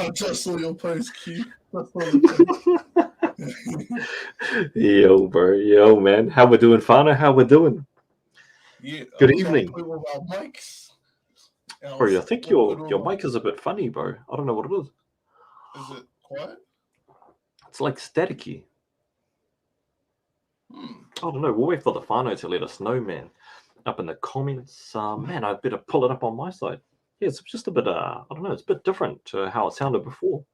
I just saw your post, Q. Just saw the post. Yo, bro. Yo, man. How we doing, Fana? How we doing? Yeah, I Good was on evening. point with our mics. And I Bro, I was think all good your with mic is a bit funny, bro. I don't know what it is. Is it quiet? It's like staticky. Hmm. I don't know. We'll wait for the Fano to let us know, man. Up in the comments. Man, I better pull it up on my side. Yeah, it's just a bit, I don't know, it's a bit different to how it sounded before.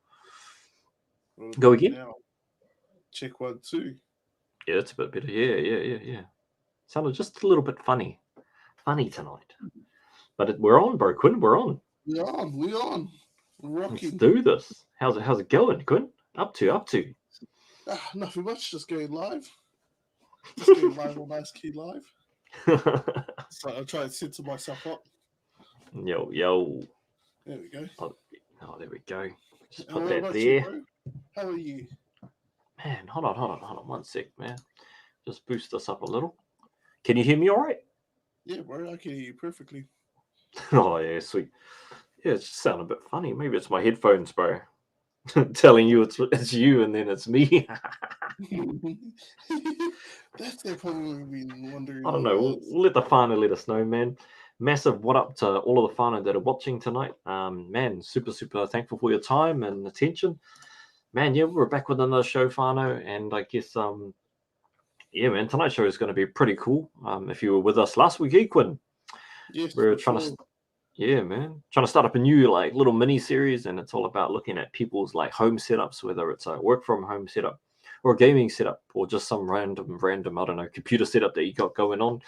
We'll Go do it again? now. Check 1, 2. Yeah, it's a bit better. Yeah. Sounded just a little bit funny. Funny tonight. But we're on, bro, Quinn. We're on. We on. We're Let's rocking. do this. How's it going, Quinn? Up to. Nothing much. Just going live. Just going live on ASK.Q live. So I'll try and center myself up. Yo. There we go. Oh, there we go. Just And put what that about there. you, bro? How are you? Man, hold on 1 sec, man. Just boost this up a little. Can you hear me all right? Yeah, bro. I can hear you perfectly. Oh, yeah, sweet. Yeah, it just sounded a bit funny. Maybe it's my headphones, bro. Telling you it's you and then it's me. That's they've probably been wondering I don't who know. it We'll is. let the whānau let us know, man. Massive what up to all of the whānau that are watching tonight. Man, super thankful for your time and attention. Man, yeah, we're back with another show, whānau, and I guess yeah, man, tonight's show is going to be pretty cool. If you were with us last week, Quinn, Yes, we're for trying sure. to, yeah, man, trying to start up a new like little mini series, and it's all about looking at people's like home setups, whether it's a work from home setup or a gaming setup or just some random, I don't know, computer setup that you got going on.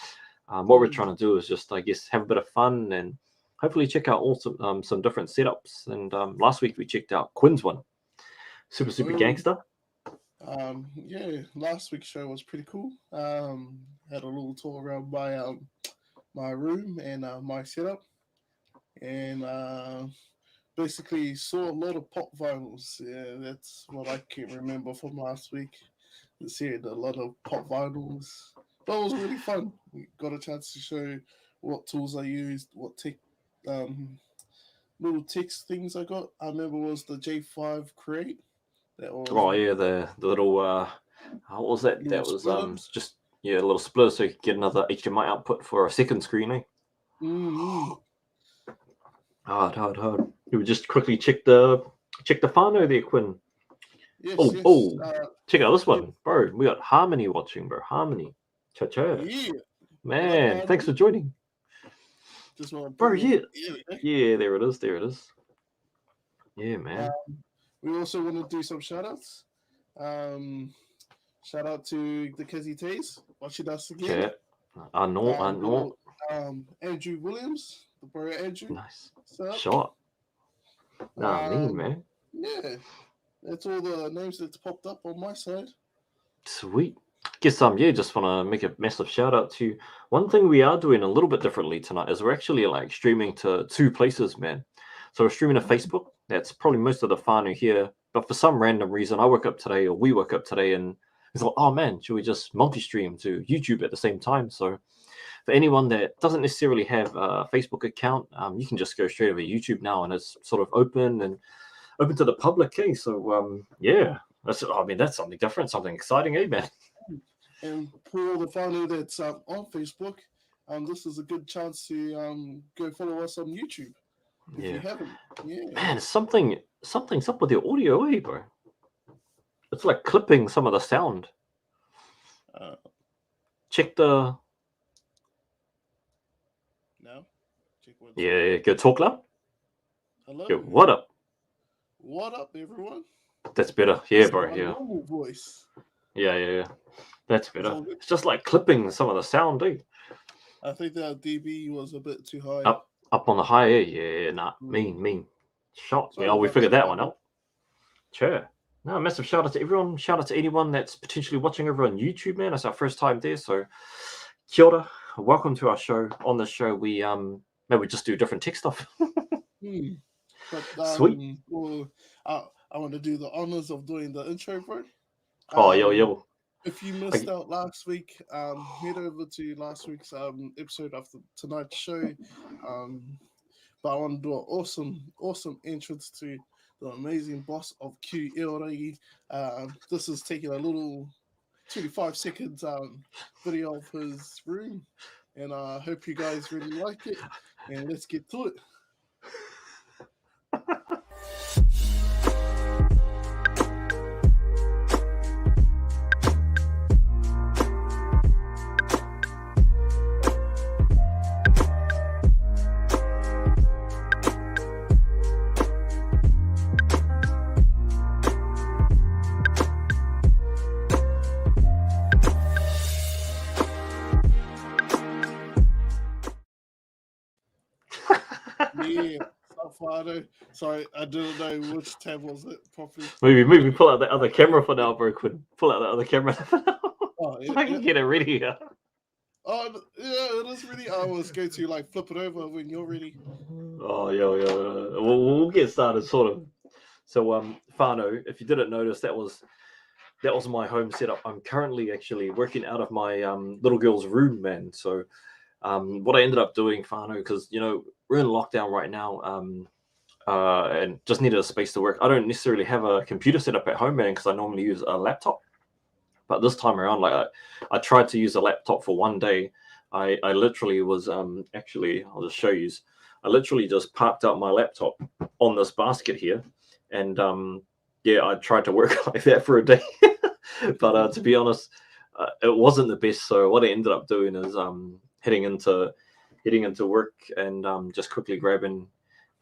What we're trying to do is just, I guess, have a bit of fun and hopefully check out also some different setups. And last week we checked out Quinn's one, super gangster. Yeah, last week's show was pretty cool. Had a little tour around my room and my setup, and basically saw a lot of pop vinyls. Yeah, that's what I can remember from last week. Seeing a lot of pop vinyls, but it was really fun. We got a chance to show what tools I used, what um, little text things I got. I remember was the J5 Create. That was Oh yeah, the little what was that? little That was splitter. just yeah, a little splitter so you could get another HDMI output for a second screen, eh? Mm-hmm. Hard. We would just quickly check the whānau there, Quinn. Yes, yes. Oh, check out this Yeah, one, bro. We got Harmony watching, bro. Harmony. Cha. yeah. What up, Man, thanks Hardy? for joining. Just want to Bro, bring yeah. him. Yeah. Yeah, there it is. Yeah, man. We also want to do some shout outs. Um, Shout out to the Kezi Tays watching us again. Chat. I know. Andrew Williams, the bro Andrew. Nice. So, Shot. Nah, mean, um, man. yeah, that's all the names that's popped up on my side. Sweet. Guess yeah, just want to make a massive shout out to one thing we are doing a little bit differently tonight is we're actually like streaming to two places, man. So we're streaming to Facebook. That's probably most of the whānau here. But for some random reason, I woke up today or we woke up today and we thought, oh man, should we just multi-stream to YouTube at the same time? So for anyone that doesn't necessarily have a Facebook account, you can just go straight over YouTube now and it's sort of open to the public. Eh? So yeah, that's something different, something exciting, eh, man? And for all the family that's on Facebook, this is a good chance to go follow us on YouTube if you Yeah, haven't. Yeah. man, something's up with the audio, eh, bro? It's like clipping some of the sound. Uh, Check the Now, check 1, 2. yeah, go talk loud. Hello. Yo, what up? What up, everyone? That's better. Yeah, This is bro. my Yeah. normal voice. Yeah. That's It's better. all good. It's just like clipping some of the sound, eh? I think that DB was a bit too high. Up on the high, eh? Yeah, nah. Mean. Shot. Sorry Yeah, we about figured that, that one out. Sure. No, massive shout out to everyone. Shout out to anyone that's potentially watching over on YouTube, man. It's our first time there, so kia ora. Welcome to our show. On this show, we maybe we just do different tech stuff. But Sweet. I want to do the honors of doing the intro, bro. Oh, yo. If you missed out last week, head over to last week's episode of tonight's show. But I want to do an awesome entrance to the amazing boss of Q Iorei. This is taking a little 25 seconds video of his room, and I hope you guys really like it. And let's get to it. Yeah, Safado. Sorry, I didn't know which tab was it properly. Maybe pull out the other camera for now, bro. Quinn. Pull out the other camera for now. Oh, yeah, I can get it ready here. Oh, yeah, it is ready. I was going to like flip it over when you're ready. Oh, yeah. We'll get started, sort of. So, Fano, if you didn't notice, that was my home setup. I'm currently actually working out of my little girl's room, man. So, what I ended up doing, Fano, because we're in lockdown right now, and just needed a space to work. I don't necessarily have a computer set up at home, man, because I normally use a laptop. But this time around, like I tried to use a laptop for one day. I literally was actually, I'll just show you. I literally just parked up my laptop on this basket here, and I tried to work like that for a day. But to be honest, it wasn't the best. So what I ended up doing is heading into work and just quickly grabbing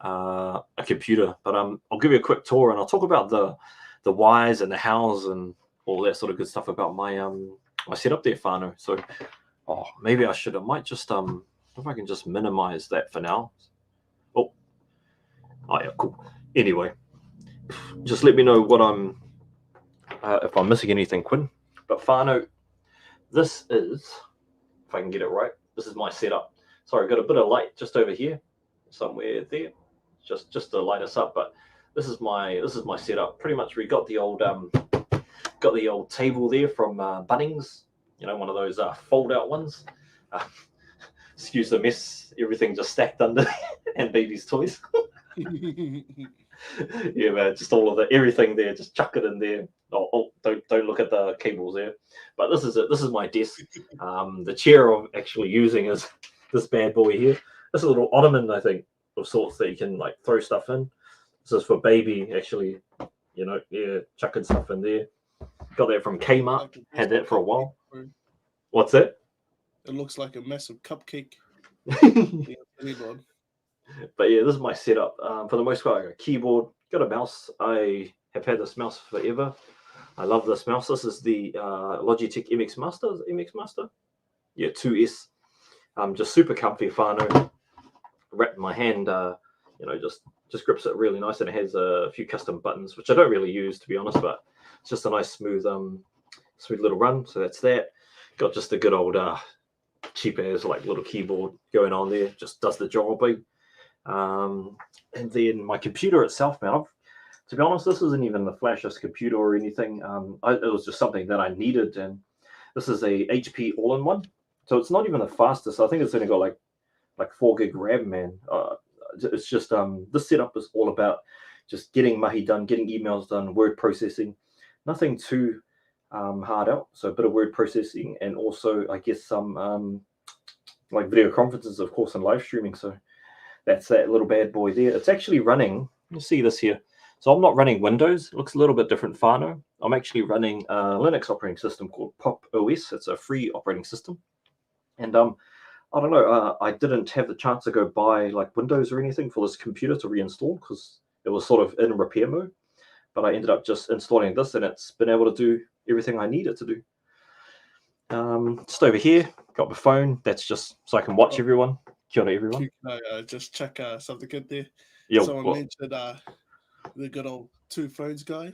a computer. But I'll give you a quick tour and I'll talk about the whys and the hows and all that sort of good stuff about my setup there, Fano. So maybe I might just if I can just minimize that for now. Oh yeah, cool. Anyway, just let me know what I'm if I'm missing anything, Quinn. But Fano, this is, if I can get it right, this is my setup. Sorry, got a bit of light just over here, somewhere there, just to light us up. But this is my setup. Pretty much, we got the old table there from Bunnings. One of those fold-out ones. Excuse the mess. Everything just stacked under, and baby's toys. Yeah, man, just all of everything there. Just chuck it in there. Oh, don't look at the cables there. But this is my desk. The chair I'm actually using is this bad boy here. This is a little ottoman, I think, of sorts that you can like throw stuff in. This is for baby, actually. Chucking stuff in there. Got that from Kmart. Had that for a while. What's that? It looks like a massive cupcake. But yeah, this is my setup. For the most part, I got a keyboard, got a mouse. I have had this mouse forever. I love this mouse. This is the Logitech MX Master. Is it MX Master? Yeah, 2S. Just super comfy, Fano. Wrapped in my hand, just grips it really nice, and it has a few custom buttons, which I don't really use, to be honest, but it's just a nice smooth little run. So that's that. Got just a good old cheap as like little keyboard going on there. Just does the job. And then my computer itself, man. To be honest, this isn't even the flashiest computer or anything. It was just something that I needed, and this is a HP all-in-one. So it's not even the fastest. I think it's only got like 4 gig RAM, man. It's just this setup is all about just getting mahi done, getting emails done, word processing. Nothing too hard out. So a bit of word processing, and also I guess some like video conferences, of course, and live streaming. So that's that little bad boy there. It's actually running. You see this here. So I'm not running Windows. It looks a little bit different, Fano. I'm actually running a Linux operating system called Pop OS. It's a free operating system. And I don't know. I didn't have the chance to go buy like Windows or anything for this computer to reinstall because it was sort of in repair mode. But I ended up just installing this, and it's been able to do everything I need it to do. Just over here, got my phone. That's just so I can watch everyone. Kia ora, everyone. Can I just check something good there? Yo, someone mentioned the good old 2 phones guy.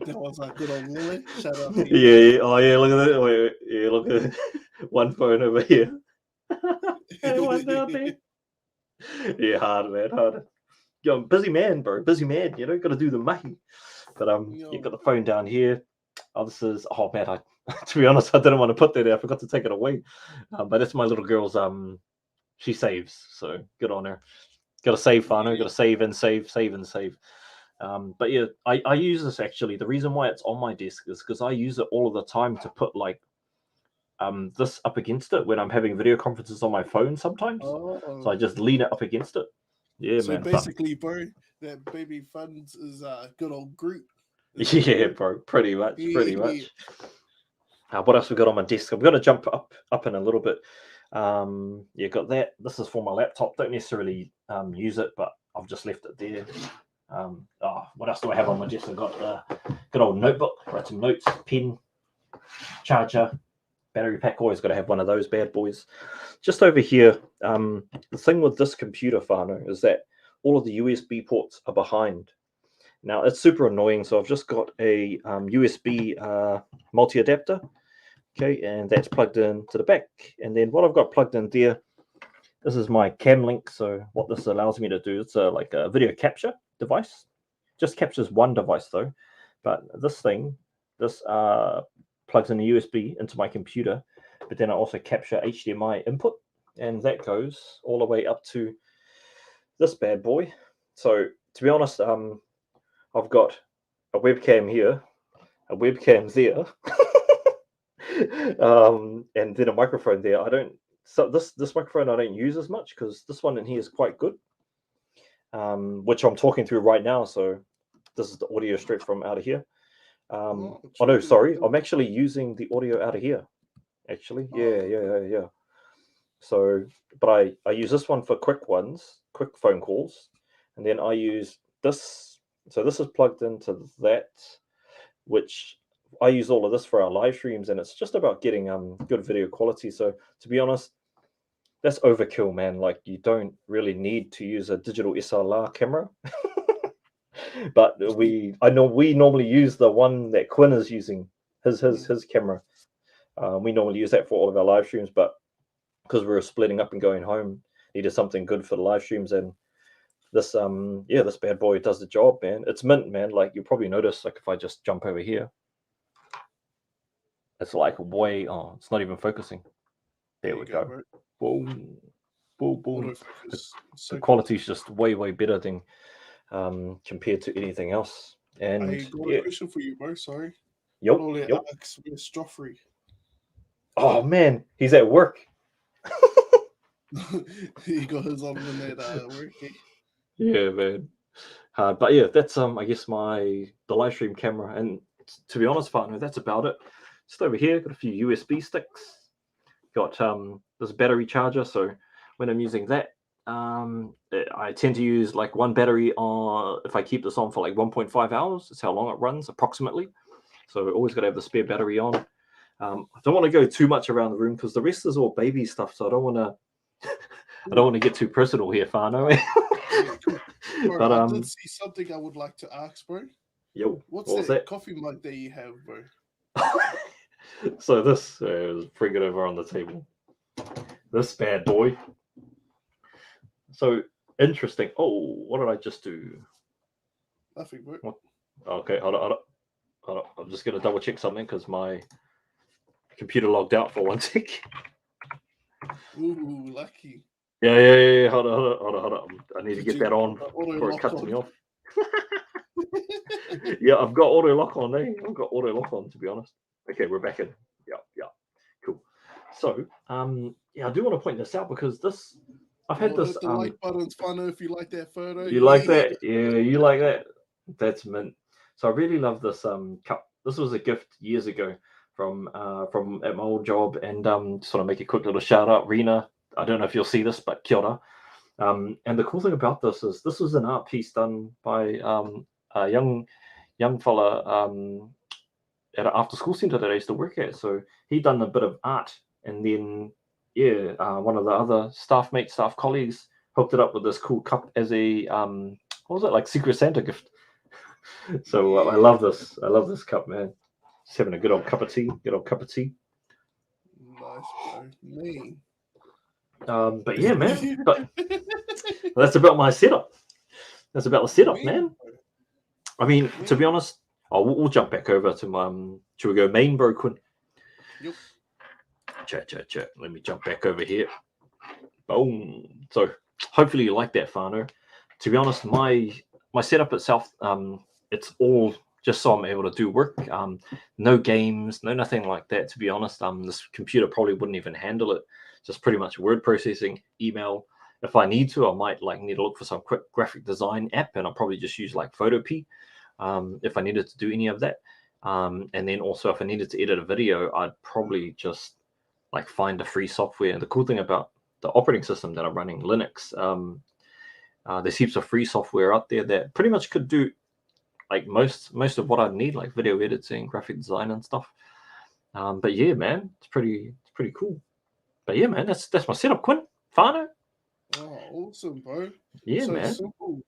That was like good old Lily. Shout out to you. Yeah. Oh yeah, look at that. Wait. Yeah, look at one phone over here. And one down there. Yeah, hard, man, hard. Yo, I'm busy man, bro. Busy man. Got to do the mahi. But you got the phone down here. Oh, this is. Oh man, to be honest, I didn't want to put that there. I forgot to take it away. But it's my little girl's. She saves, so good on her. Got to save, whanau. Got to save and save, save and save. But yeah, I use this actually. The reason why it's on my desk is because I use it all of the time to put like this up against it when I'm having video conferences on my phone sometimes. So I just lean it up against it. Yeah, so man. basically, bro, that baby funds is good old Groot. Yeah, bro. Pretty much. Pretty much. What else we got on my desk? I'm going to jump up in a little bit. Yeah, got that. This is for my laptop. Don't necessarily use it, but I've just left it there. What else do I have on my desk? I've got a good old notebook, write some notes, pen, charger, battery pack. Always got to have one of those bad boys. Just over here, the thing with this computer, whanau, is that all of the USB ports are behind. Now, it's super annoying, so I've just got a USB multi-adapter, okay, and that's plugged in to the back. And then what I've got plugged in there, this is my cam link. So what this allows me to do, it's like a video capture device. Just captures one device though, but this plugs in a USB into my computer, but then I also capture HDMI input, and that goes all the way up to this bad boy. So to be honest, I've got a webcam here, a webcam there, and then a microphone there. This microphone I don't use as much because this one in here is quite good, which I'm talking through right now. So this is the audio straight from out of here. Oh no, sorry, I'm actually using the audio out of here. Actually, yeah. So, but I use this one for quick phone calls, and then I use this. So this is plugged into that, which I use all of this for our live streams, and it's just about getting good video quality. So to be honest, that's overkill, man. Like you don't really need to use a digital SLR camera. But I know we normally use the one that Quinn is using, his camera. We normally use that for all of our live streams, but because we were splitting up and going home, needed something good for the live streams, and this this bad boy does the job, man. It's mint, man. Like you'll probably notice, like if I just jump over here, it's like it's not even focusing. There we go. Boom, boom, boom. The quality's just way better than compared to anything else. And I got a question for you, bro. Sorry. Yep. Where's Joffrey? Oh man, he's at work. He got his on when they're working. Yeah, man. But yeah, that's I guess the live stream camera, and to be honest, partner, that's about it. Just over here, got a few USB sticks. Got this battery charger, so when I'm using that, I tend to use like one battery if I keep this on for like 1.5 hours. That's how long it runs approximately. So always got to have the spare battery on. I don't want to go too much around the room because the rest is all baby stuff, so I don't want to get too personal here, whanau. Bro, but I did see something I would like to ask, bro. Yo, what's that coffee mug that you have, bro? So this is bring it over on the table. This bad boy. So interesting. Oh, what did I just do? Nothing, bro. What? Okay, hold on. I'm just gonna double check something because my computer logged out for one tick. Ooh, lucky. Yeah. Hold on. I need to get that on before it cuts me off. Yeah, I've got auto lock on, I've got auto lock on, to be honest. Okay, we're back in. Yeah. Cool. So, I do want to point this out because I've had this. The like button's whanau if you like that photo. You like that? Yeah, you like that? That's mint. So I really love this cup. This was a gift years ago from at my old job, and just want to make a quick little shout out, Rena. I don't know if you'll see this, but kia ora. And the cool thing about this is this was an art piece done by a young fella at an after school centre that I used to work at. So he'd done a bit of art, and then one of the other staff colleagues hooked it up with this cool cup as a what was it, like Secret Santa gift. So I love this. I love this cup, man. Just having a good old cup of tea. Nice, bro. Me. But yeah, man. But that's about my setup. That's about the setup, man. I mean, to be honest, we'll jump back over to should we go main, bro, Quinn? Yep. Chat. Let me jump back over here. Boom. So hopefully you like that, Fano. To be honest, my setup itself, it's all just so I'm able to do work. No games, no nothing like that. To be honest, this computer probably wouldn't even handle it. Just pretty much word processing, email. If I need to, I might like need to look for some quick graphic design app, and I'll probably just use like Photopea if I needed to do any of that. And then also if I needed to edit a video, I'd probably just like find a free software. And the cool thing about the operating system that I'm running, Linux, there's heaps of free software out there that pretty much could do like most of what I need, like video editing, graphic design, and stuff. But yeah, man, it's pretty cool. But yeah, man, that's my setup, Quinn. Fano. Oh, awesome, bro. Yeah, So man. simple.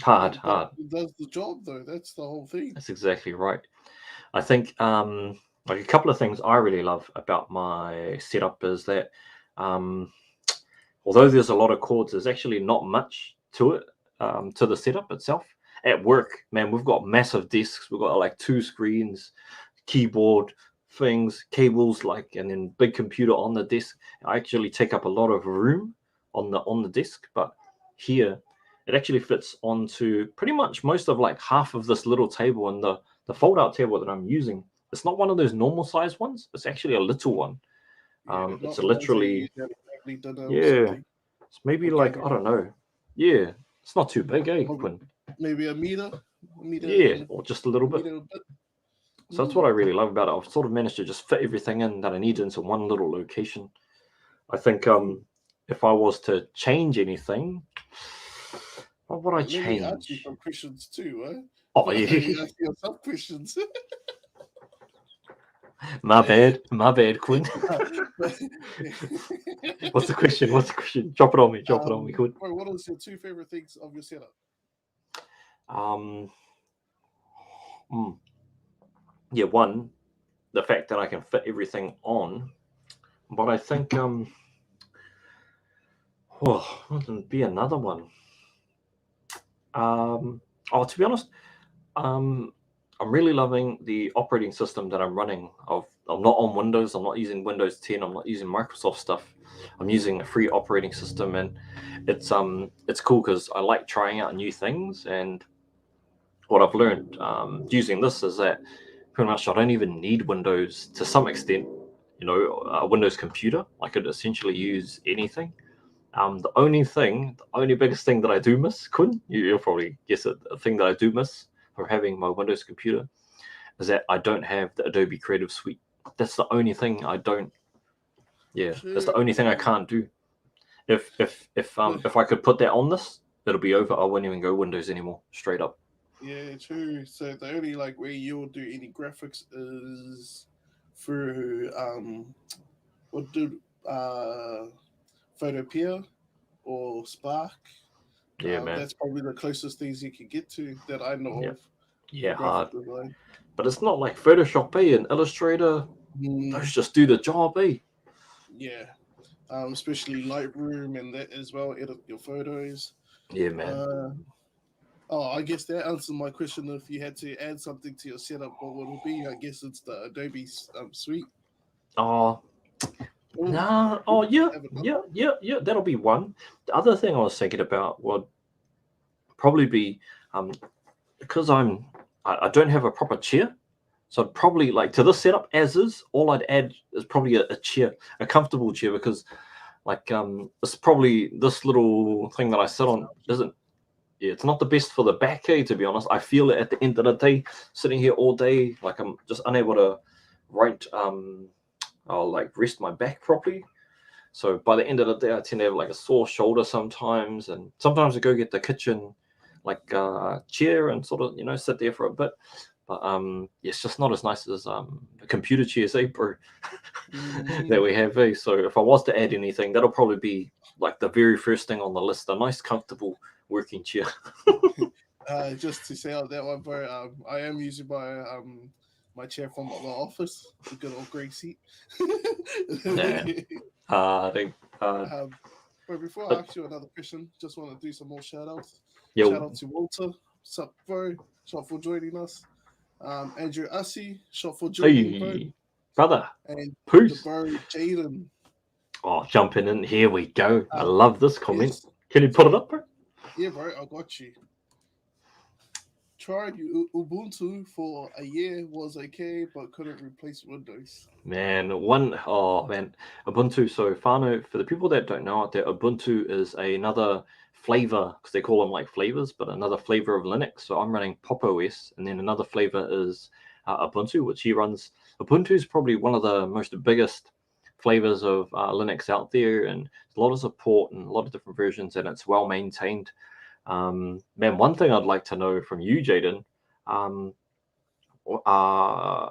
Hard. But it does the job though. That's the whole thing. That's exactly right. I think like a couple of things I really love about my setup is that although there's a lot of cords, there's actually not much to it, to the setup itself. At work, man, we've got massive desks. We've got like 2 screens, keyboard, things, cables, like, and then big computer on the desk. I actually take up a lot of room on the desk, but here it actually fits onto pretty much most of like half of this little table, and the fold out table that I'm using. It's not one of those normal size ones. It's actually a little one. Yeah, It's not the ones that you literally, use at a family dinner or yeah. something. It's maybe Or like, I gathering. don't know. Yeah, it's not too big, eh, Quinn? Maybe a Yeah, meter, or just a little bit. meter a bit. So that's what I really love about it. I've sort of managed to just fit everything in that I need into one little location. I think if I was to change anything, what would I Let me ask you change? some questions too, eh? Oh, But yeah. you ask yourself questions. My bad, Quinn. What's the question? What's the question? Drop it on me, Quinn. Bro, what is your 2 favorite things of your setup? Um, mm, yeah, one, the fact that I can fit everything on, but I think what would be another one? To be honest, um, I'm really loving the operating system that I'm running. I'm not on Windows. I'm not using Windows 10. I'm not using Microsoft stuff. I'm using a free operating system, and it's cool because I like trying out new things. And what I've learned using this is that pretty much I don't even need Windows to some extent. You know, a Windows computer. I could essentially use anything. The only biggest thing that I do miss, Quinn, you'll probably guess it, the thing that I do miss from having my Windows computer is that I don't have the Adobe Creative Suite. That's the only thing I don't. Yeah, that's the only thing I True. can't do. If I could put that on this, it'll be over. I won't even go Windows anymore. Straight up. Yeah, true. So the only like way you'll do any graphics is through what do Photopea or Spark. Yeah, man. That's probably the closest things you can get to that I know Yeah, of for yeah, graphic hard. design. But it's not like Photoshop, and Illustrator. Mm, Those just do the job, yeah, especially Lightroom and that as well. Edit your photos. Yeah, man. Uh, oh, I guess that answered my question. If you had to add something to your setup, what would it be? I guess it's the Adobe Suite. Oh, Oh, nah. Oh, yeah, have another yeah, one. yeah, yeah. That'll be one. The other thing I was thinking about would probably be um, because I don't have a proper chair, so I'd probably like to this setup as is. All I'd add is probably a chair, a comfortable chair, because like it's probably this little thing that I sit on isn't. Yeah, it's not the best for the back, to be honest. I feel it at the end of the day, sitting here all day, like I'm just unable to right I'll like rest my back properly. So by the end of the day, I tend to have like a sore shoulder sometimes, and sometimes I go get the kitchen like chair and sort of sit there for a bit. But yeah, it's just not as nice as the computer chairs, bro, that Mhm. we have. So if I was to add anything, that'll probably be like the very first thing on the list: a nice, comfortable working chair. Just to say out that one, bro, I am using my chair from the office, the good old grey seat. Nah, I think. um, but before I But ask you another question, just want to do some more shout outs. Shout yo, out to Walter, sup, bro, shot for joining us. Andrew Ussie, shot for joining, bro, hey, brother, and the peace. bro Jaden. Oh, jumping in. Here we go. I Um, love this comment. yes. Can you put it So up, bro? yeah, bro, I got you. Tried Ubuntu for a year, was okay, but couldn't replace Windows. Man, oh man, Ubuntu. So whanau, for the people that don't know out there, Ubuntu is another flavor, because they call them like flavors, but another flavor of Linux. So I'm running Pop OS, and then another flavor is Ubuntu, which he runs. Ubuntu is probably one of the most biggest flavors of Linux out there, and a lot of support and a lot of different versions, and it's well maintained. Man, one thing I'd like to know from you, Jaden, um, uh,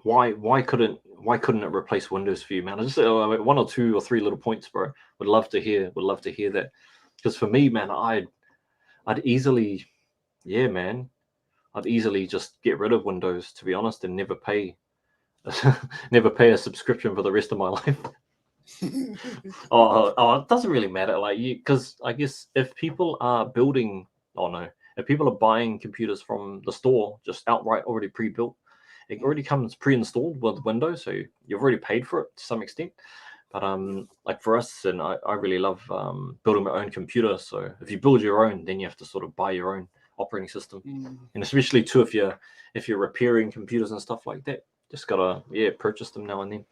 why couldn't it replace Windows for you, man? I just one or two or three little points, bro. Would love to hear that, because for me, man, I'd easily, yeah, man, I'd easily just get rid of Windows, to be honest, and never pay never pay a subscription for the rest of my life. It doesn't really matter, like you, because I guess if people are building, oh no, if people are buying computers from the store just outright already pre-built, it already comes pre-installed with Windows, so you've already paid for it to some extent. But like for us, and I really love building my own computer. So if you build your own, then you have to sort of buy your own operating system, Mm. and especially too if you're repairing computers and stuff like that, just gotta purchase them now and then.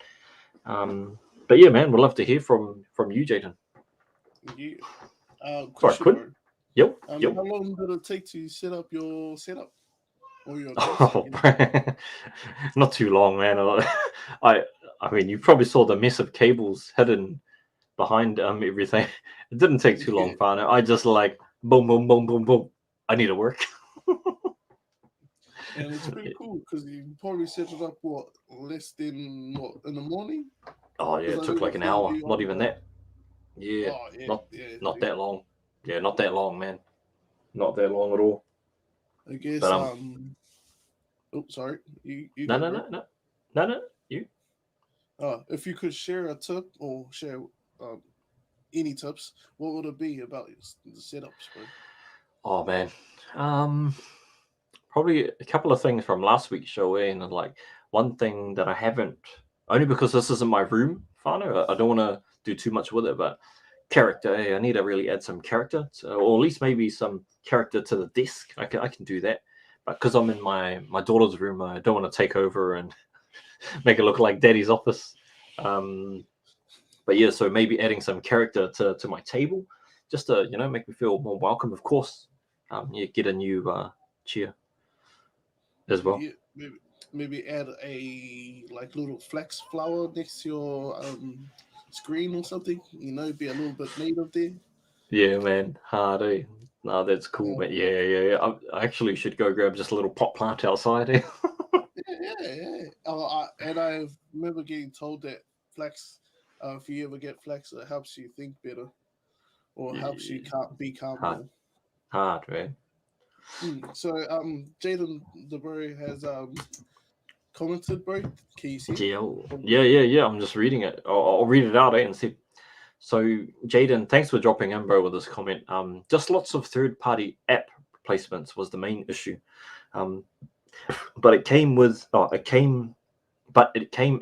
But yeah, man, we'd love to hear from you, Jaden. Yeah. Sorry, Question, Quinn. bro. Yep, yep. How long did it take to set up your setup or your desk? Oh, not too long, man. I I mean, you probably saw the mess of cables hidden behind everything. It didn't take too long, Yeah. Fano. I just like boom, boom, boom, boom, boom. I need to work. And it's pretty cool because you probably set it up what less than what in the morning Oh yeah, because it I took know like if an you hour. do Not on even the that. Yeah, oh yeah not yeah not dude. that long. Yeah, not that long, man. Not that long at all. I But guess oh sorry you no, go no, bro. no, no, no, no. You. If you could share a tip or share um any tips, what would it be about the setups, bro? Oh man. Um. Probably a couple of things from last week's show, and like one thing that I haven't, only because this isn't my room, Fano. I don't want to do too much with it, but character, I need to really add some character, or at least maybe some character to the desk. I can do that, but because I'm in my daughter's room, I don't want to take over and make it look like Daddy's office. Um, but yeah, so maybe adding some character to my table, just to make me feel more welcome. Of course, yeah, get a new chair as well. Yeah, maybe add a like little flex flower next to your screen or something. Be a little bit native there. Yeah, man. Hard, eh? No, that's cool, man. Um, Yeah, yeah, yeah. I actually should go grab just a little pot plant outside. Eh? yeah. And I remember getting told that flex, if you ever get flex, it helps you think better or helps you Yeah, be calm hard, more. hard, man. So Jaden DeBurry has commented, bro. Can you see it? Yeah, From yeah, yeah, yeah. I'm just reading it. I'll read it out, and see. So, Jaden, thanks for dropping in, bro, with this comment. Just lots of third-party app placements was the main issue. Um, but it came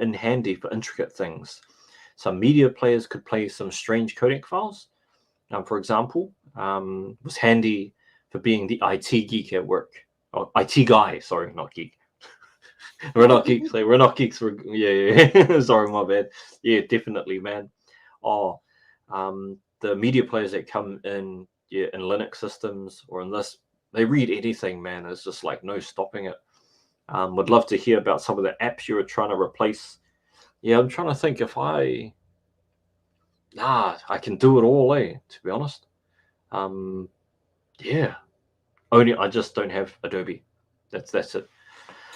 in handy for intricate things. Some media players could play some strange codec files. For example, was handy for being the IT geek at work. Oh, IT guy, sorry, not geek. We're not geeks. Like, we're not geeks. Yeah. Sorry, my bad. Yeah, definitely, man. Oh, the media players that come in, yeah, in Linux systems or in this, they read anything, man. It's just like no stopping it. Would love to hear about some of the apps you were trying to replace. Yeah, I'm trying to think if I can do it all, to be honest. Um, yeah, only I just don't have Adobe. That's it.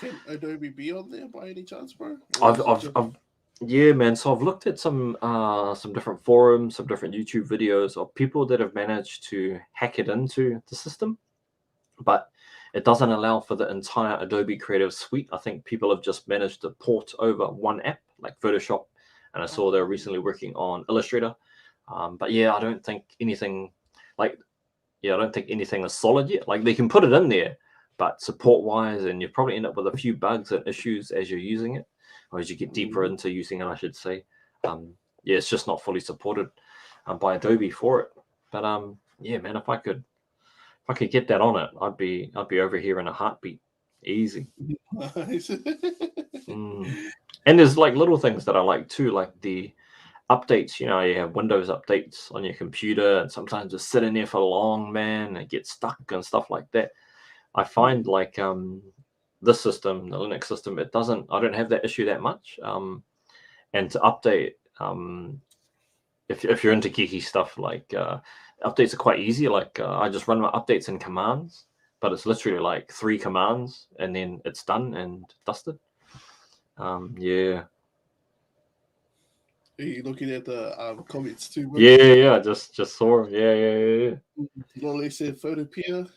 Can Adobe be on there by any chance, bro? Or I've is it I've, just I've yeah, man. So I've looked at some different forums, some different YouTube videos of people that have managed to hack it into the system, but it doesn't allow for the entire Adobe Creative Suite. I think people have just managed to port over one app like Photoshop, and I saw they're um, recently working on Illustrator. But yeah, I don't think anything like I don't think anything is solid yet. Like they can put it in there, but support wise, and you probably end up with a few bugs and issues as you're using it, or as you get deeper mm, into using it, I should say. Um, yeah, it's just not fully supported by Adobe for it. But yeah, man, if I could get that on it, I'd be over here in a heartbeat, easy. Nice. And there's like little things that I like too, like the updates. You know, you have Windows updates on your computer, and sometimes it's sitting there for long, man, and it gets stuck and stuff like that. I find like this system, the Linux system, I don't have that issue that much. And to update, if you're into geeky stuff, like updates are quite easy. Like I just run my updates in commands, but it's literally like 3 commands, and then it's done and dusted. Yeah. Are you looking at the comments too, bro? Yeah. Just saw. Yeah. Well, they said Photopea.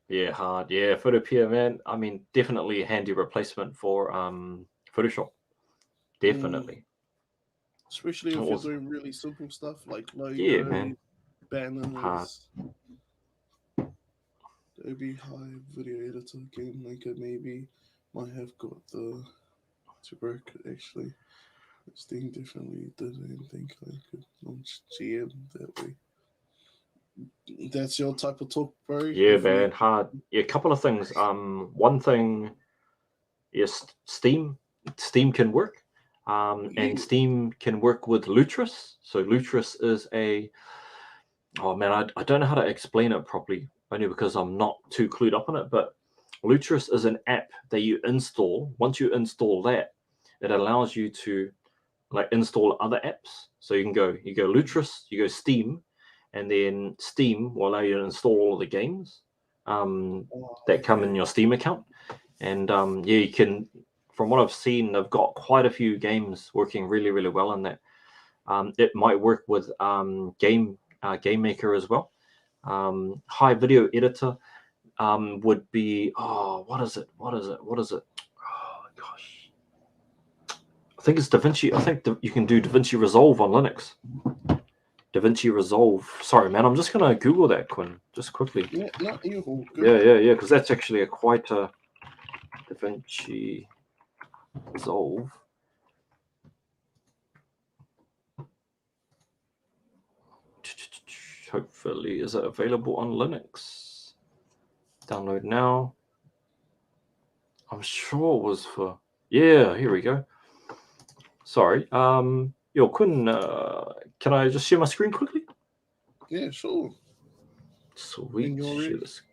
Yeah, hard. Yeah, Photopea, man. I mean, definitely a handy replacement for Photoshop. Definitely. Especially if you're Awesome. doing really simple stuff like Yeah, logo, man. Hard. banners. Adobe Hive Video Editor Game Maker maybe might have got the to work actually. This thing definitely didn't think I could launch GM that way. That's your type of talk, bro. Yeah, If man. Hard. Yeah, a couple of things. One thing, yes, Steam can work. And Steam can work with Lutris. So Lutris is oh man, I don't know how to explain it properly, only because I'm not too clued up on it. But Lutris is an app that you install. Once you install that, it allows you to like install other apps. So you go Lutris, you go Steam, and then Steam will allow you to install all the games that come in your Steam account. And yeah, you can. From what I've seen, they've got quite a few games working really, really well in that. It might work with Game Maker as well. High Video Editor would be what is it? Oh gosh, I think it's DaVinci. I think you can do DaVinci Resolve on Linux. DaVinci Resolve. Sorry, man. I'm just gonna Google that, Quinn, just quickly. Yeah, not evil. Yeah. Because that's actually quite a DaVinci Resolve. Hopefully, is it available on Linux? Download now. I'm sure it was for. Yeah, here we go. Sorry. Yo, Quinn, can I just share my screen quickly? Yeah, sure. Sweet.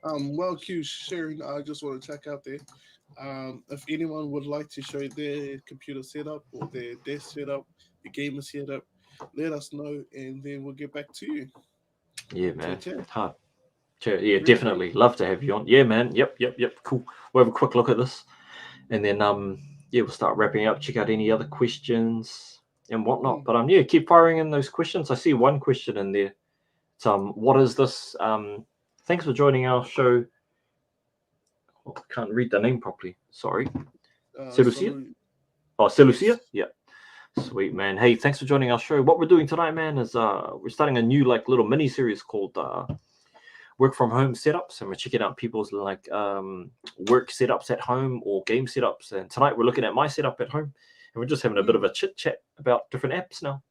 While Q's sharing, I just want to check out there. If anyone would like to show their computer setup or their desk setup, the gamer setup, let us know and then we'll get back to you. Yeah, man. Hard. Yeah, definitely. Love to have you on. Yeah, man. Yep. Cool. We'll have a quick look at this. And then yeah, we'll start wrapping up. Check out any other questions and whatnot. But yeah, keep firing in those questions. I see one question in there. It's what is this? Thanks for joining our show. Oh, I can't read the name properly. Sorry. Selucia? Oh, Selucia? Yeah. Sweet, man. Hey, thanks for joining our show. What we're doing tonight, man, is we're starting a new like little mini series called work from home setups, and we're checking out people's like work setups at home or game setups. And tonight we're looking at my setup at home, and we're just having a bit of a chit chat about different apps now.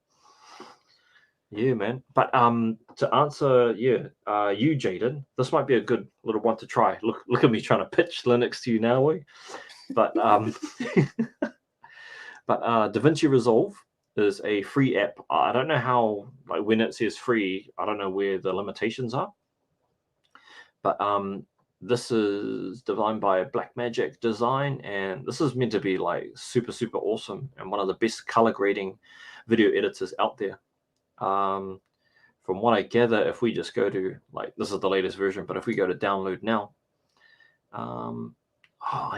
Yeah, man. But to answer, you, Jaden, this might be a good little one to try. Look at me trying to pitch Linux to you now, eh? But but DaVinci Resolve is a free app. I don't know how, like when it says free, I don't know where the limitations are. But this is designed by Blackmagic Design, and this is meant to be like super awesome and one of the best color grading video editors out there. From what I gather, if we just go to like, this is the latest version, but if we go to download now,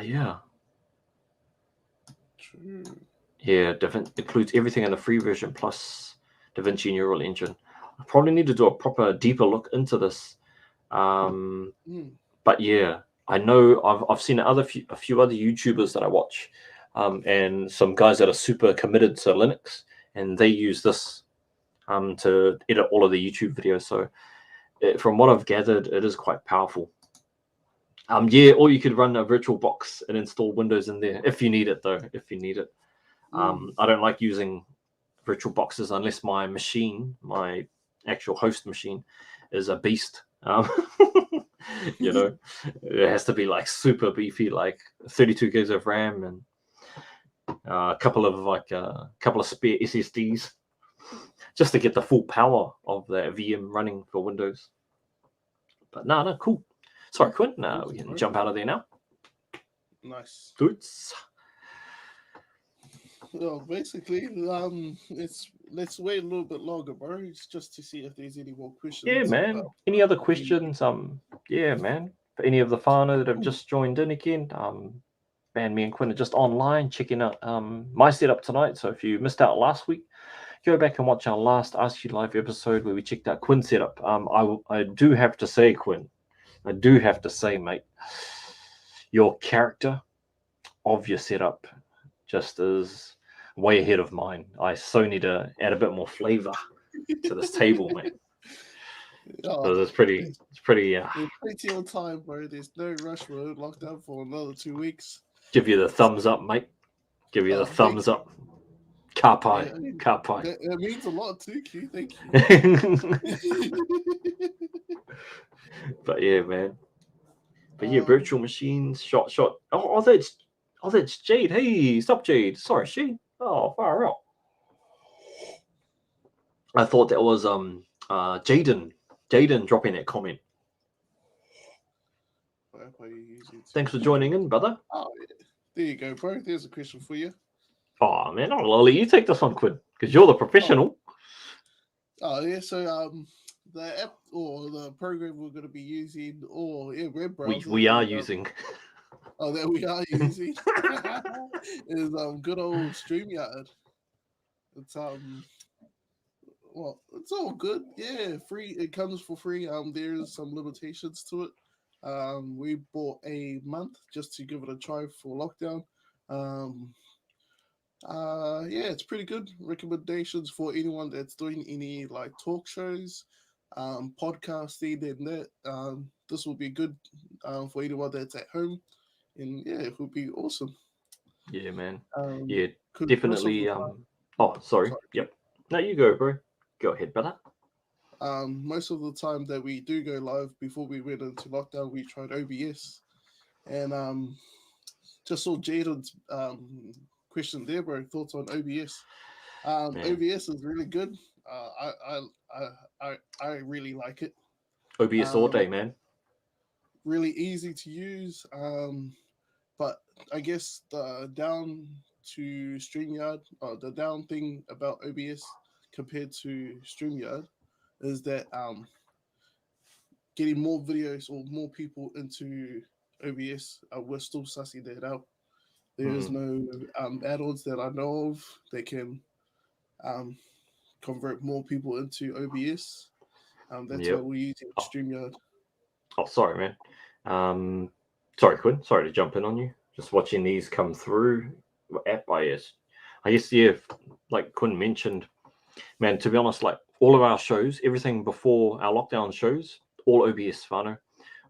yeah, includes everything in the free version plus DaVinci Neural Engine. I probably need to do a proper deeper look into this. But yeah, I know I've seen a few other YouTubers that I watch, and some guys that are super committed to Linux, and they use this to edit all of the YouTube videos. So from what I've gathered, it is quite powerful. Yeah, or you could run a virtual box and install Windows in there if you need it, though. If you need it, I don't like using virtual boxes unless my machine, my actual host machine, is a beast. You know, it has to be like super beefy, like 32 gigs of RAM and a couple of spare SSDs, just to get the full power of the VM running for Windows. But no, cool. Sorry, Quinn. We can jump out of there now. Nice. Dudes. Well, basically, let's wait a little bit longer, bro. It's just to see if there's any more questions. Yeah, man. Any other questions? Yeah, man. For any of the whanau that have just joined in again, man, me and Quinn are just online checking out my setup tonight. So if you missed out last week, go back and watch our last ASK.Q live episode where we checked out Quinn's setup. I do have to say, Quinn, mate, your character of your setup just is way ahead of mine. I so need to add a bit more flavor to this table, man. Because it's pretty. There's plenty of time, bro. There's no rush. We're locked down for another 2 weeks. Give you the thumbs up, mate. Give you the thumbs up. Kapai. That means a lot too, Q. Thank you. But yeah, man. But yeah, virtual machines, shot. Oh, that's Jade. Hey, stop, Jade. Sorry, she. Oh, far out. I thought that was Jaden dropping that comment. Thanks for joining in, brother. Oh, yeah. There you go, bro. There's a question for you. Oh man, I'll let you take this one, Quinn, because you're the professional. Oh yeah, so the app or the program we're going to be using, or web browser we are using. Oh, that we are using is good old StreamYard. It's well, it's all good. Yeah, free. It comes for free. There's some limitations to it. We bought a month just to give it a try for lockdown. Yeah, it's pretty good. Recommendations for anyone that's doing any like talk shows, podcasting, and that. This will be good for anyone that's at home, and yeah, it would be awesome. Yeah, man. Yeah, definitely. Sorry. Yep. No, you go, bro. Go ahead, brother. Most of the time that we do go live before we went into lockdown, we tried OBS, and just saw Jaden's question there, bro. Thoughts on OBS? OBS is really good. I really like it. OBS all day, man. Really easy to use. But I guess the down to StreamYard, the down thing about OBS compared to StreamYard is that getting more videos or more people into OBS, we're still sussing that out. There is no add-ons that I know of that can convert more people into OBS. That's why we're using StreamYard. Oh, sorry, man. Sorry, Quinn. Sorry to jump in on you. Just watching these come through. App IS. I guess, yeah, like Quinn mentioned, man, to be honest, like all of our shows, everything before our lockdown shows, all OBS, whanau.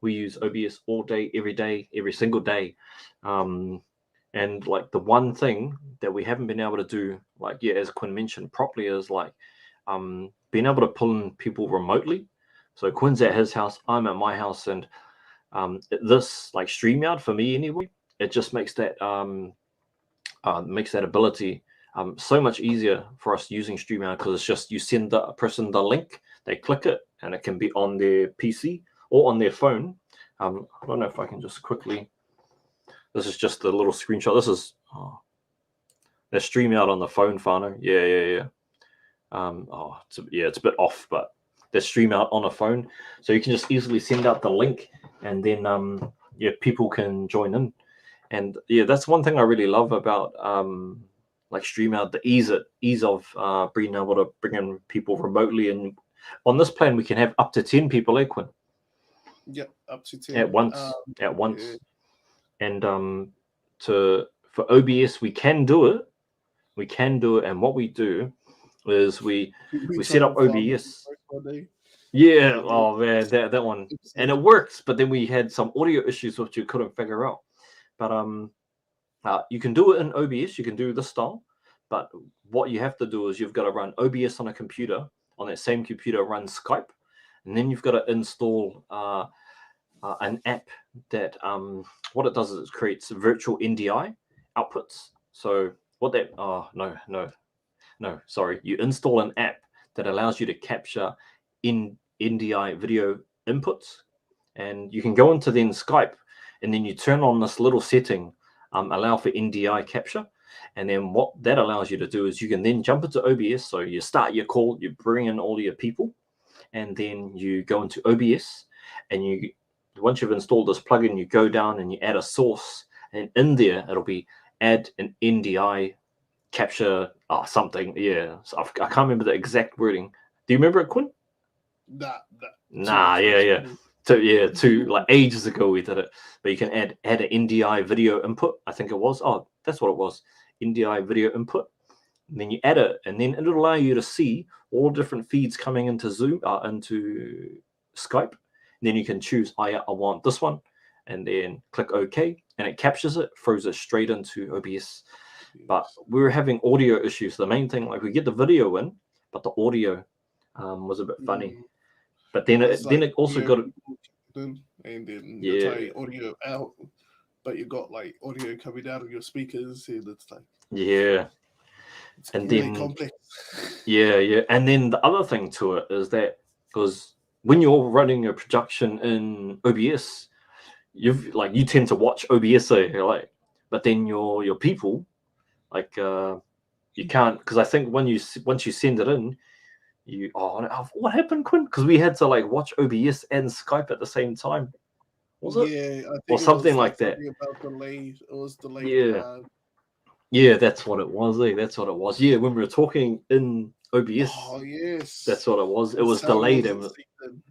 We use OBS all day, every single day. And like the one thing that we haven't been able to do, like, yeah, as Quinn mentioned properly, is like being able to pull in people remotely. So Quinn's at his house, I'm at my house, and this like StreamYard for me anyway, it just makes that ability so much easier for us using StreamYard, because it's just you send the person the link, they click it, and it can be on their PC or on their phone. I don't know if I can just quickly. This is just a little screenshot. This is the StreamYard on the phone, whanau. Yeah. It's a bit off, but there's StreamYard on a phone, so you can just easily send out the link, and then people can join in. And yeah, that's one thing I really love about like StreamYard, the ease of being able to bring in people remotely. And on this plan, we can have up to 10 people, Quinn? Yep, up to 10 at once. Yeah. And for OBS, we can do it. And what we do is we set up OBS. Yeah, oh man, that one, and it works. But then we had some audio issues which you couldn't figure out. But you can do it in OBS. You can do this style, But what you have to do is you've got to run OBS on a computer. On that same computer, run Skype, and then you've got to install an app that what it does is it creates virtual NDI outputs. So what that sorry, you install an app that allows you to capture in NDI video inputs, and you can go into then Skype, and then you turn on this little setting, allow for NDI capture, and then what that allows you to do is you can then jump into OBS. So you start your call, you bring in all your people, and then you go into OBS, and you once you've installed this plugin, you go down and you add a source, and in there it'll be add an NDI capture something. Yeah, so I can't remember the exact wording. Do you remember it, Quinn? Nah. Yeah. Two like ages ago we did it. But you can add an NDI video input. I think it was. Oh, that's what it was. NDI video input. And then you add it, and then it'll allow you to see all different feeds coming into Zoom, into Skype. And then you can choose, I want this one, and then click OK, and it captures it, throws it straight into OBS. But we were having audio issues. The main thing, like we get the video in, but the audio was a bit funny. But then it also got it. And then you try audio out, but you got like audio coming out of your speakers, and it's like it's and really then complex. Yeah. And then the other thing to it is that because when you're running a production in OBS, you tend to watch OBS, but then your people, you can't, because I think once you send it in, what happened, Quinn? Because we had to watch OBS and Skype at the same time. Was it? Yeah, I think or something it was like that. Something about delayed. It was delayed. Yeah, that's what it was. That's what it was. Yeah, when we were talking in OBS. Oh yes, that's what it was. It was delayed, and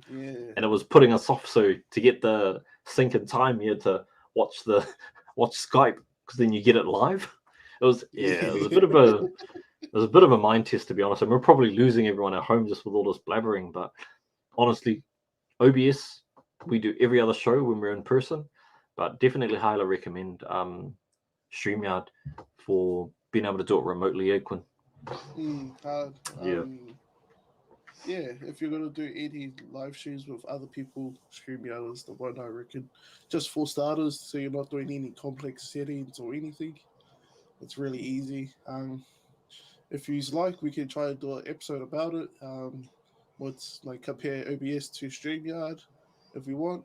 it was putting us off. So to get the sync in time, you had to watch Skype, because then you get it live. It was a bit of a mind test, to be honest. And we're probably losing everyone at home just with all this blabbering. But honestly, OBS, we do every other show when we're in person, but definitely highly recommend StreamYard for being able to do it remotely, Quinn. If you're gonna do any live streams with other people, StreamYard is the one, I reckon. Just for starters, so you're not doing any complex settings or anything. It's really easy. If you like, we can try to do an episode about it. What's compare OBS to StreamYard, if you want.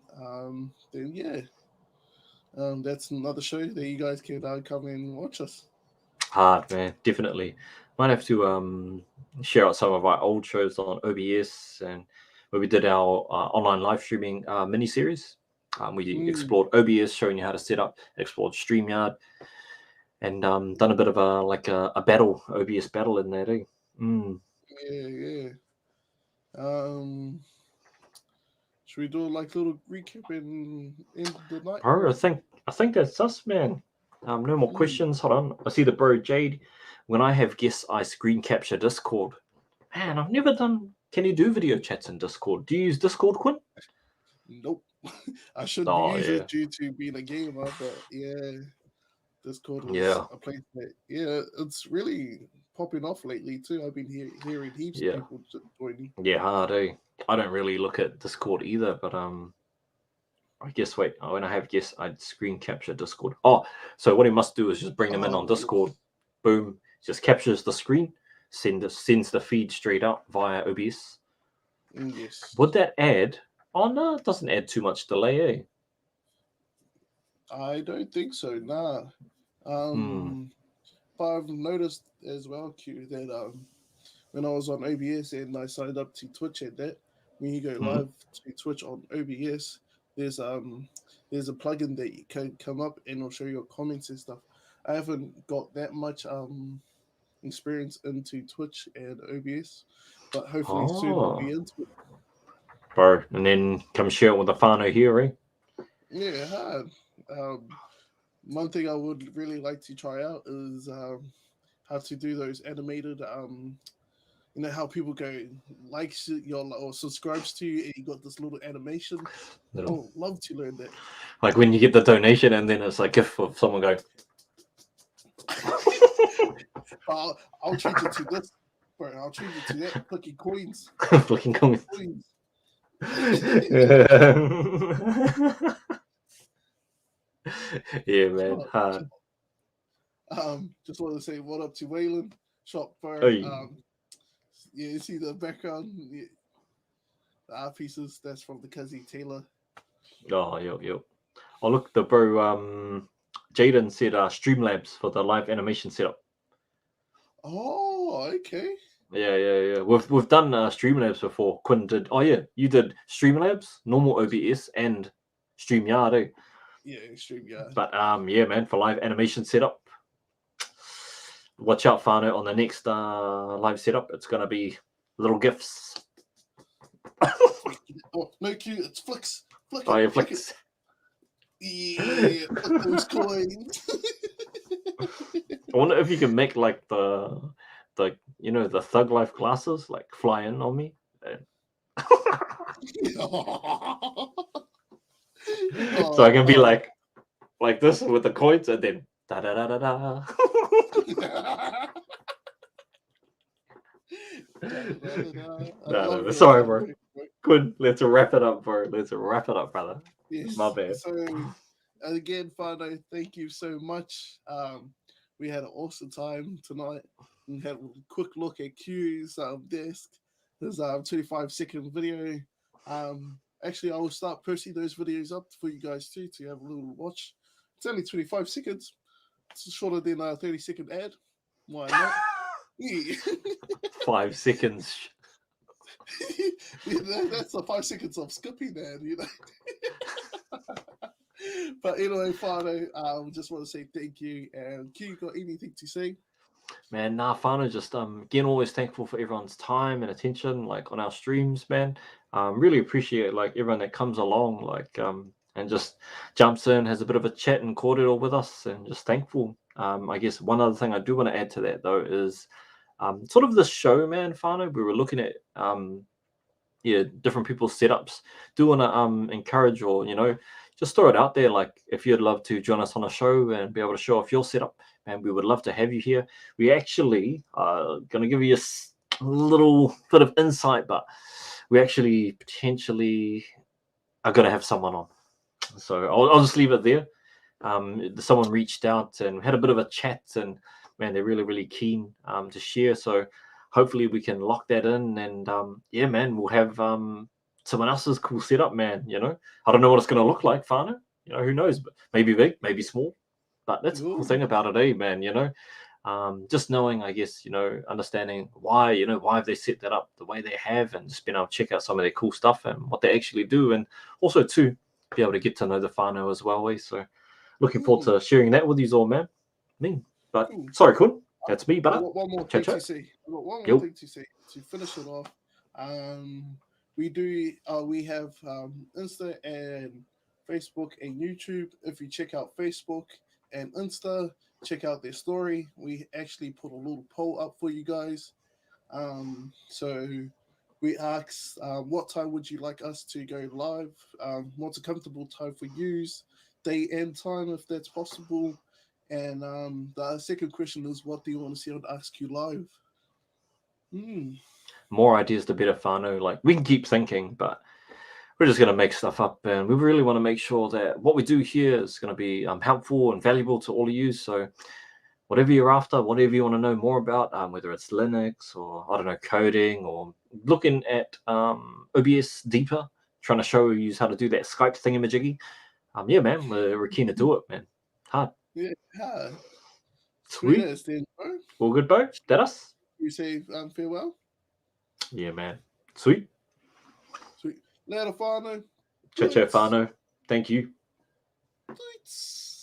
Then that's another show that you guys can come and watch us. Hard, man, definitely. Might have to share out some of our old shows on OBS, and where we did our online live streaming miniseries. We explored OBS, showing you how to set up, explored StreamYard, and done a bit of a battle, OBS battle in there too. Yeah. Should we do little recap in the night? Bro, I think that's us, man. No more questions. Hold on. I see the bro Jade. When I have guests, I screen capture Discord. Man, I've never done. Can you do video chats in Discord? Do you use Discord, Quinn? Nope. I shouldn't use it due to being a gamer, but Discord is a place that it's really popping off lately too. I've been hearing heaps of people joining. Yeah, hard. I don't really look at Discord either, but I guess when I have guests, I'd screen capture Discord. Oh, so what he must do is just bring them in on Discord. Boom, just captures the screen, sends the feed straight out via OBS. Yes. Would that add? Oh no, it doesn't add too much delay, eh? I don't think so. Nah. But I've noticed as well, Q, that when I was on OBS and I signed up to Twitch and that, when you go live to Twitch on OBS, there's a plugin that you can come up and it'll show your comments and stuff. I haven't got that much experience into Twitch and OBS, but hopefully soon I'll be into it. Bro, and then come share it with the whanau here, eh? Yeah, one thing I would really like to try out is how to do those animated how people go likes your or subscribes to you and you got this little animation. I'd love to learn that. Like when you get the donation and then it's like if someone go I'll treat you to this, bro. I'll treat you to that. Flicking coins. Flicking coins. Yeah, man. Hard. Just want to say what up to Waylon. Shop, bro. Hey. Yeah, you see the background? Yeah, the art pieces. That's from the Cuzzy Taylor. Oh, yep. Oh, look, the bro. Jaden said Streamlabs for the live animation setup. Oh, okay. Yeah. We've done Streamlabs before. Quinn did. Oh yeah, you did Streamlabs, normal OBS, and StreamYard. Eh? Yeah, StreamYard. But yeah, man, for live animation setup, watch out, Fano, on the next live setup. It's gonna be little gifts. Oh, no Q, it's Flicks. Flick Oh it, yeah, flick flicks. Yeah, flick those coins. I wonder if you can make like the the thug life glasses like fly in on me. So I can be like this with the coins and then da da da da da. No, sorry, bro. Good. Let's wrap it up, bro. Let's wrap it up, brother. Yes. My bad. So again, Fano, thank you so much. We had an awesome time tonight. We had a quick look at Q's desk. There's a 25-second video. Actually, I will start posting those videos up for you guys too to have a little watch. It's only 25 seconds. It's shorter than a 30-second ad. Why not? Yeah. 5 seconds. Yeah, that's the 5 seconds of skipping ad, you know. But anyway, Fano, I just want to say thank you. And Q, you got anything to say? Man, Fano, just again always thankful for everyone's time and attention, like on our streams, man. Really appreciate like everyone that comes along, like and just jumps in, has a bit of a chat and cordial with us, and just thankful. I guess one other thing I do want to add to that though is sort of the show, man, Fano. We were looking at different people's setups. Do want to encourage or just throw it out there, like if you'd love to join us on a show and be able to show off your setup, man, we would love to have you here. We actually are going to give you a little bit of insight, but we actually potentially are going to have someone on. So I'll just leave it there. Someone reached out and had a bit of a chat, and man, they're really, really keen to share. So hopefully we can lock that in, and yeah, man, we'll have someone else's cool setup, man. I don't know what it's going to look like, Fano. Who knows? But maybe big, maybe small. But that's the cool thing about it, man. Just knowing, I guess, understanding why have they set that up the way they have, and just being able to check out some of their cool stuff and what they actually do, and also to be able to get to know the Whanau as well. So looking forward to sharing that with you all, man. But sorry, Kun, that's me. But I got one more thing to say. I got one more thing to say to finish it off. We have Insta and Facebook and YouTube. If you check out Facebook and Insta, check out their story. We actually put a little poll up for you guys. So we asked, what time would you like us to go live? What's a comfortable time for you? Day and time, if that's possible. And the second question is, what do you want to see on ASK.Q live? More ideas, the better, Whanau. Like, we can keep thinking, but we're just going to make stuff up, and we really want to make sure that what we do here is going to be helpful and valuable to all of you. So whatever you're after, whatever you want to know more about, whether it's Linux or, I don't know, coding, or looking at OBS deeper, trying to show you how to do that Skype thingamajiggy, yeah, man, we're keen to do it, man. Hard. Yeah, hard. Sweet. Then, bro. All good, bro? That us? You say farewell? Yeah, man. Sweet. Later, Whanau. Ciao, Whanau. Thank you. Tweets.